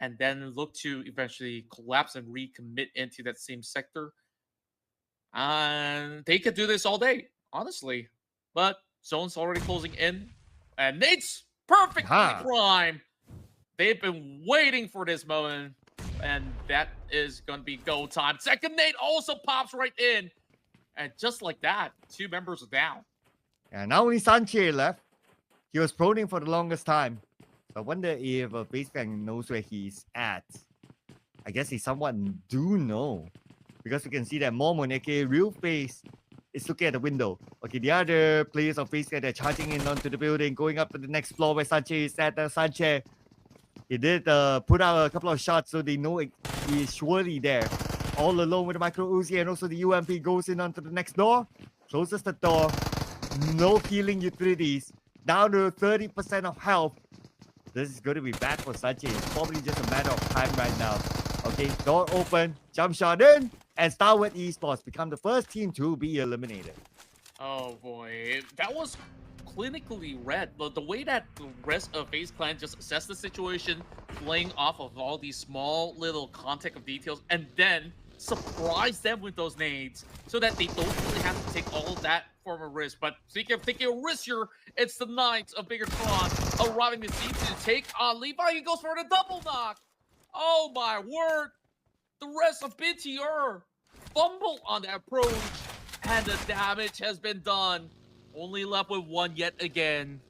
and then look to eventually collapse and recommit into that same sector. And they could do this all day, honestly. But zone's already closing in, and Nate's perfectly Huh. prime. They've been waiting for this moment, and that is going to be go time. Second Nate also pops right in, and just like that, 2 members are down. And now only Sanchez left. He was proning for the longest time. So I wonder if Basebank knows where he's at. I guess he somewhat do know. Because we can see that Momon, aka Real Face, is looking at the window. Okay, the other players of Basebank, they're charging in onto the building, going up to the next floor where Sanchez is at. Sanchez, he did put out a couple of shots so they know he is surely there. All alone with the micro Uzi, and also the UMP goes in onto the next door, closes the door. No healing utilities, down to 30% of health. This is going to be bad for Sanchez. It's probably just a matter of time right now. Okay, door open, jump shot in, and Starwood Esports become the first team to be eliminated. Oh boy, that was clinically read. The way that the rest of FaZe Clan just assessed the situation, playing off of all these small little context of details, and then surprise them with those nades so that they don't really have to take all of that form of risk. But speaking of taking a risk here, it's the Knights of Biggotron arriving to see to take on Levi. He goes for the double knock. Oh my word. The rest of BTR fumble on that approach, and the damage has been done. Only left with one yet again.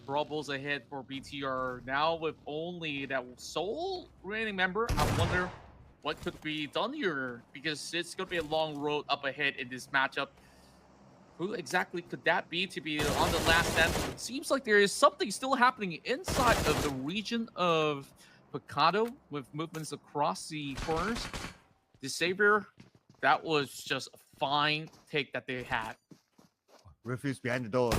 Troubles ahead for BTR. Now with only that sole remaining member, I wonder what could be done here, because it's going to be a long road up ahead in this matchup. Who exactly could that be to be on the last stand? It seems like there is something still happening inside of the region of Picado with movements across the corners. The Savior, that was just a fine take that they had. Refuse behind the door.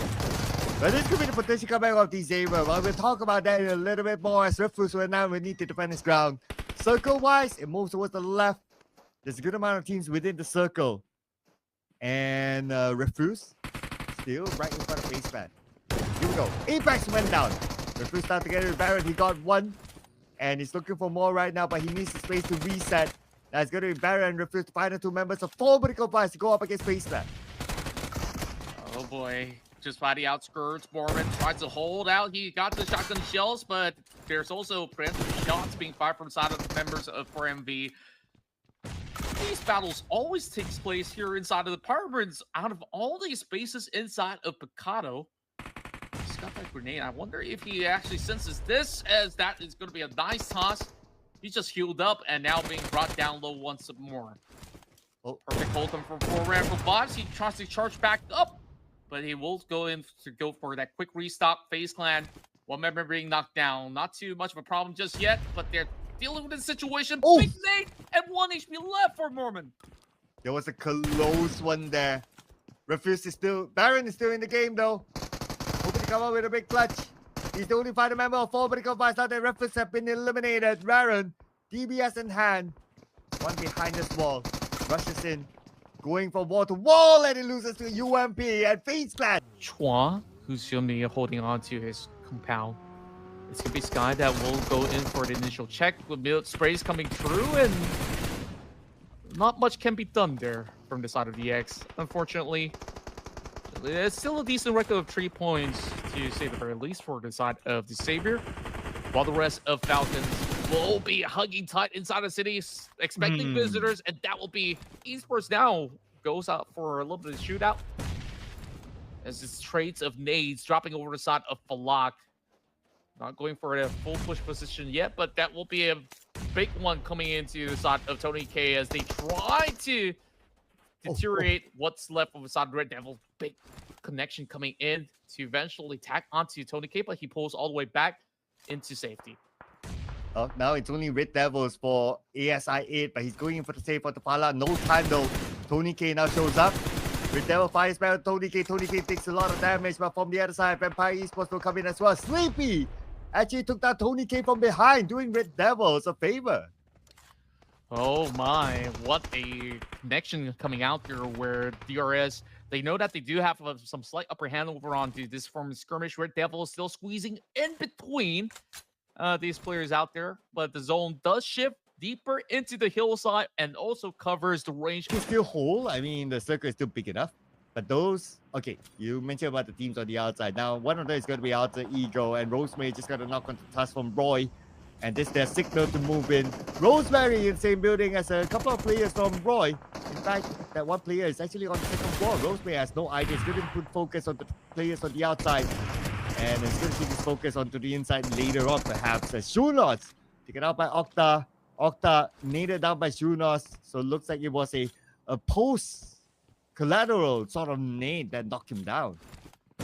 But this could be the potential comeback of the Xavier. Well, we'll talk about that in a little bit more as Refuse right now we need to defend his ground. Circle-wise, it moves towards the left. There's a good amount of teams within the circle. And Refuse still right in front of Baseman. Here we go. Apex went down. Refuse started together with Baron. He got one. And he's looking for more right now, but he needs the space to reset. That's going to be Baron and Refuse, the final 2 members of 4 Vertical Vice to go up against Baseman. Oh boy. Just by the outskirts, Mormon tries to hold out. He got the shotgun shells, but there's also preemptive shots being fired from side of the members of 4MV. These battles always takes place here inside of the Pirates. Out of all these spaces inside of Picado, he's got that grenade. I wonder if he actually senses this, as that is going to be a nice toss. He's just healed up and now being brought down low once more. Oh, perfect hold him for 4 rifle bots. He tries to charge back up, but he will go in to go for that quick restock. FaZe Clan, 1 member being knocked down. Not too much of a problem just yet, but they're dealing with the situation. Oof. Big nade and 1 HP left for Mormon. There was a close one there. Refuse is still... Baron is still in the game though. Hoping to come up with a big clutch. He's the only final member of 4 Vertical Vice. Now the Refuse have been eliminated. Baron, DBS in hand. One behind this wall. Rushes in. Going from wall to wall, and he loses to UMP and FaZe Clan. Chua, who's going to be holding on to his compound. It's going to be Sky that will go in for the initial check with mid sprays coming through, and not much can be done there from the side of the X. Unfortunately, it's still a decent record of 3 points, to say the very least, for the side of the Savior, while the rest of Falcons will be hugging tight inside the city, expecting visitors, and that will be Esports now goes out for a little bit of shootout. As it's trades of nades dropping over the side of Falak. Not going for a full push position yet, but that will be a big one coming into the side of Tony K as they try to deteriorate what's left of the side of Red Devil. Big connection coming in to eventually tack onto Tony K, but he pulls all the way back into safety. Oh, now it's only Red Devils for ASI 8, but he's going in for the save for the Pala. No time though. Tony K now shows up. Red Devil fires back on Tony K. Tony K takes a lot of damage, but from the other side, Vampire Esports will come in as well. Sleepy actually took down Tony K from behind, doing Red Devils a favor. Oh my, what a connection coming out here where DRS, they know that they do have some slight upper hand over onto this form of skirmish. Red Devil is still squeezing in between. these players out there, but the zone does shift deeper into the hillside and also covers the range. It's still whole. I mean, the circle is still big enough. But those, okay, you mentioned about the teams on the outside. Now, one of them is going to be Alter Ego, and Rosemary just got to knock on the touch from Roy. And this their signal to move in. Rosemary in the same building as a couple of players from Roy. In fact, that one player is actually on the second floor. Rosemary has no idea. It's going to put focus on the players on the outside. And it's going to keep his focus onto the inside later on, perhaps. Shunos taken out by Octa. Octa naded down by Shunos. So it looks like it was a post collateral sort of nade that knocked him down.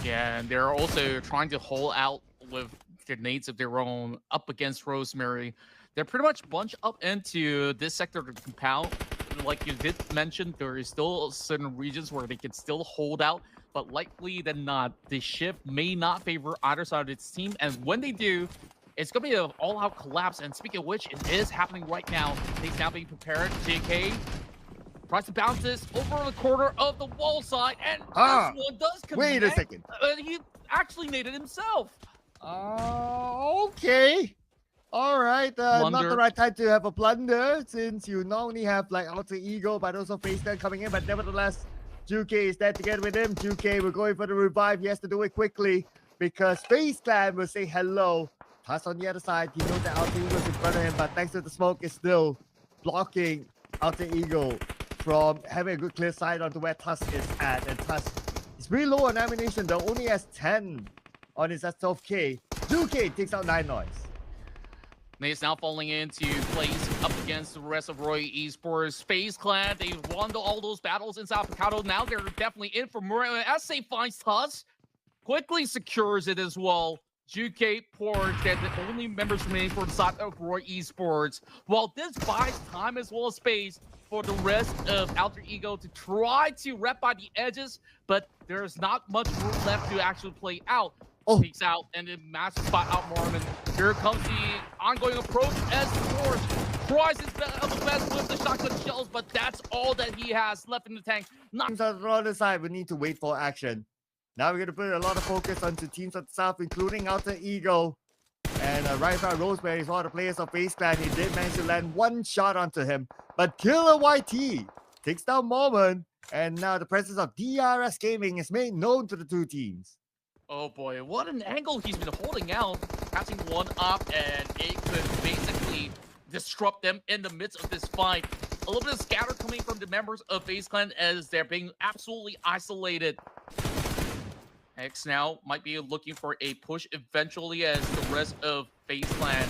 Yeah, and they're also trying to hold out with their nades of their own up against Rosemary. They're pretty much bunched up into this sector of the compound. Like you did mention, there is still certain regions where they can still hold out, but likely than not, the shift may not favor either side of its team. And when they do, it's going to be an all-out collapse. And speaking of which, it is happening right now. Things now being prepared. JK tries to bounce this over the corner of the wall side, and this one does connect. Wait a second. He actually made it himself. Okay. All right. Not the right time to have a blunder, since you not only have like Alter Ego, but also FaceTime coming in. But nevertheless, Juke is there to get with him. Juke, we're going for the revive. He has to do it quickly because Face Clan will say hello. Tusk on the other side. He knows that Alter Ego is in front of him, but thanks to the smoke, is still blocking Alter Ego from having a good clear sight onto where Tusk is at. And Tusk is pretty low on ammunition, though. Only has 10 on his S12K. Juke takes out 9 noise. Nate's now falling into place up against the rest of Roy Esports. Space Clan, they've won all those battles inside Picado. Now they're definitely in for more. As they finds Tusk, quickly secures it as well. Juke, Port, they're the only members remaining for the side of Roy Esports. While this buys time as well as space for the rest of Alter Ego to try to rep by the edges, but there's not much room left to actually play out. Peeks out and then massive spot out Mormon. Here comes the ongoing approach as Forge tries his best with the shotgun shells, but that's all that he has left in the tank. Teams on the other side, we need to wait for action. Now we're going to put a lot of focus onto teams on the south, including Alter Ego. And right now, Rosemary is one of the players of Face Clan. He did manage to land one shot onto him, but Killer YT takes down Mormon. And now the presence of DRS Gaming is made known to the two teams. Oh boy, what an angle he's been holding out, catching one up, and it could basically disrupt them in the midst of this fight. A little bit of scatter coming from the members of FaZe Clan as they're being absolutely isolated. X now might be looking for a push eventually as the rest of FaZe Clan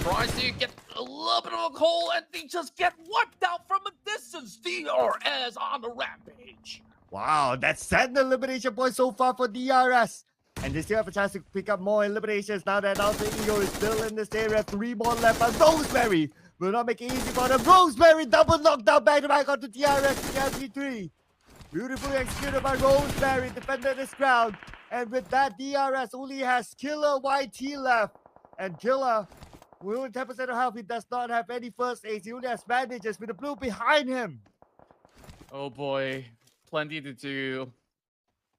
tries to get a little bit of a hole, and they just get wiped out from a distance. DRS on the rampage. Wow, that's 7 elimination points so far for DRS. And they still have a chance to pick up more eliminations now that Alter Ego is still in this area. 3 more left, but Rosemary will not make it easy for them. Rosemary double knockdown back to back onto DRS in MP3. Beautifully executed by Rosemary, defended this ground. And with that, DRS only has Killer YT left. And Killer, with only 10% of health, he does not have any first aids. He only has bandages with the blue behind him. Oh boy. Plenty to do.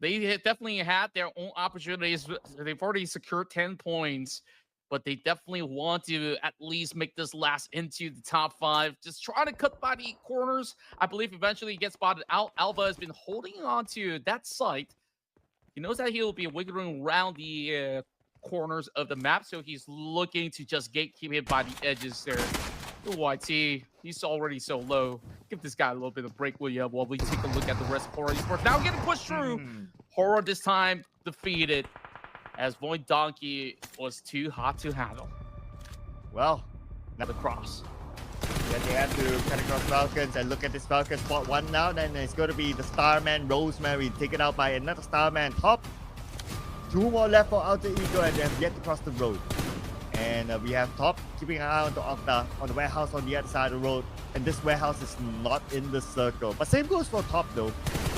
They definitely had their own opportunities. They've already secured 10 points, but they definitely want to at least make this last into the top 5. Just trying to cut by the corners. I believe eventually he gets spotted out. Alva has been holding on to that site. He knows that he'll be wiggling around the corners of the map, so he's looking to just gatekeep it by the edges there. YT, he's already so low. Give this guy a little bit of break, will you? While we take a look at the rest of Horror Esports. Now getting pushed through. Horror this time defeated as Void Donkey was too hot to handle. Well, now the cross. Yeah, they have to cut across Falcons and look at this Falcon spot 1 now. Then it's going to be the Starman Rosemary taken out by another Starman Top. 2 more left for Alter Ego, and they have yet to cross the road. And we have Top keeping an eye on the Octa on the warehouse on the other side of the road. And this warehouse is not in the circle. But same goes for Top though.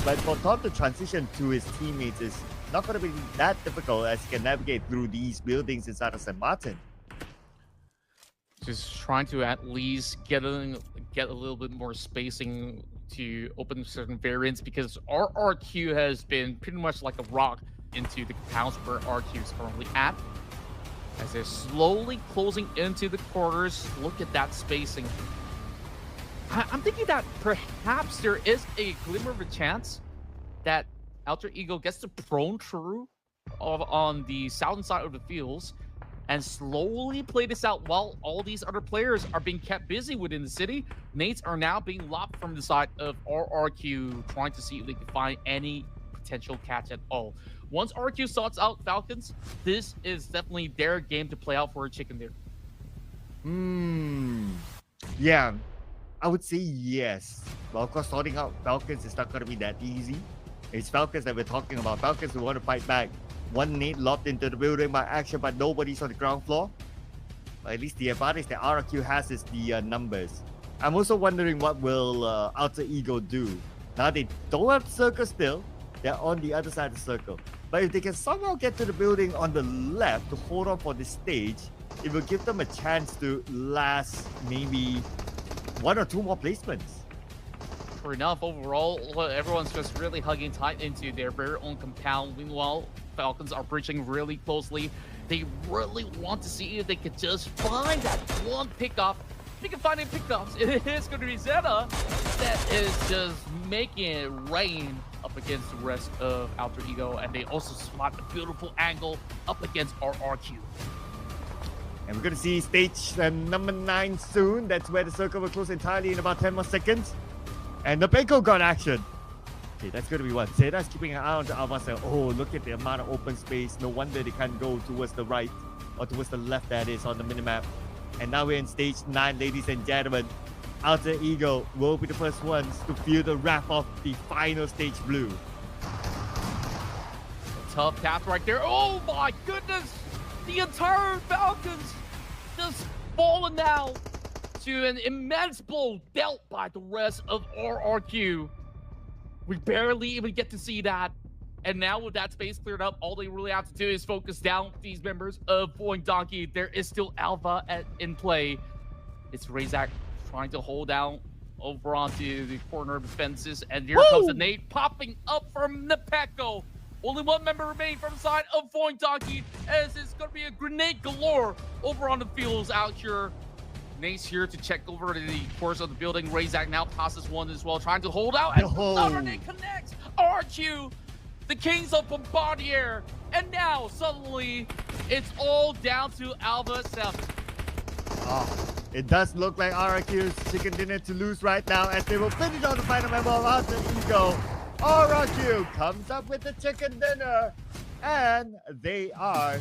But for Top to transition to his teammates is not going to be that difficult as he can navigate through these buildings inside of St. Martin. Just trying to at least get a little bit more spacing to open certain variants, because our RQ has been pretty much like a rock into the compounds where RQ is currently at. as they're slowly closing into the corners. Look at that spacing. I'm thinking that perhaps there is a glimmer of a chance that Alter Ego gets the prone through on the southern side of the fields and slowly play this out while all these other players are being kept busy within the city. Nates are now being lopped from the side of RRQ, trying to see if they can find any potential catch at all. Once RQ sorts out Falcons, this is definitely their game to play out for a chicken dinner. Yeah, I would say yes. But of course, sorting out Falcons is not going to be that easy. It's Falcons that we're talking about. Falcons who want to fight back. One nade lobbed into the building by Action, but nobody's on the ground floor. But at least the advantage that RQ has is the numbers. I'm also wondering what will Alter Ego do. Now they don't have circle still. They're on the other side of the circle. But if they can somehow get to the building on the left to hold on for the stage, it will give them a chance to last maybe 1 or 2 more placements. For enough, overall, everyone's just really hugging tight into their very own compound. Meanwhile, Falcons are breaching really closely. They really want to see if they could just find that one pickup. If they can find any pickups, it is going to be Zeta that is just making it rain up against the rest of Alter Ego, and they also spot a beautiful angle up against RRQ. And we're going to see stage number 9 soon. That's where the circle will close entirely in about 10 more seconds. And the Benko got action. Okay, that's going to be one. Zeta's keeping an eye on the Alpha. Oh, look at the amount of open space. No wonder they can't go towards the right or towards the left, that is, on the minimap. And now we're in stage 9, ladies and gentlemen. Alter Ego will be the first ones to feel the wrath of the final stage blue. A tough path right there. Oh my goodness! The entire Falcons just fallen now to an immense blow dealt by the rest of RRQ. We barely even get to see that. And now with that space cleared up, all they really have to do is focus down these members of Boing Donkey. There is still Alpha in play. It's Razak trying to hold down over onto the corner of the fences. And here comes the nade popping up from Nepeko. Only one member remain from the side of Boing Donkey, as it's going to be a grenade galore over on the fields out here. Nate's here to check over the course of the building. Razak now passes one as well, trying to hold out. And another nade connects. RQ, the Kings of Bombardier. And now, suddenly, it's all down to Alpha itself. Oh, it does look like RRQ's chicken dinner to lose right now, as they will finish on the final member of Alter Ego. RRQ comes up with the chicken dinner, and they are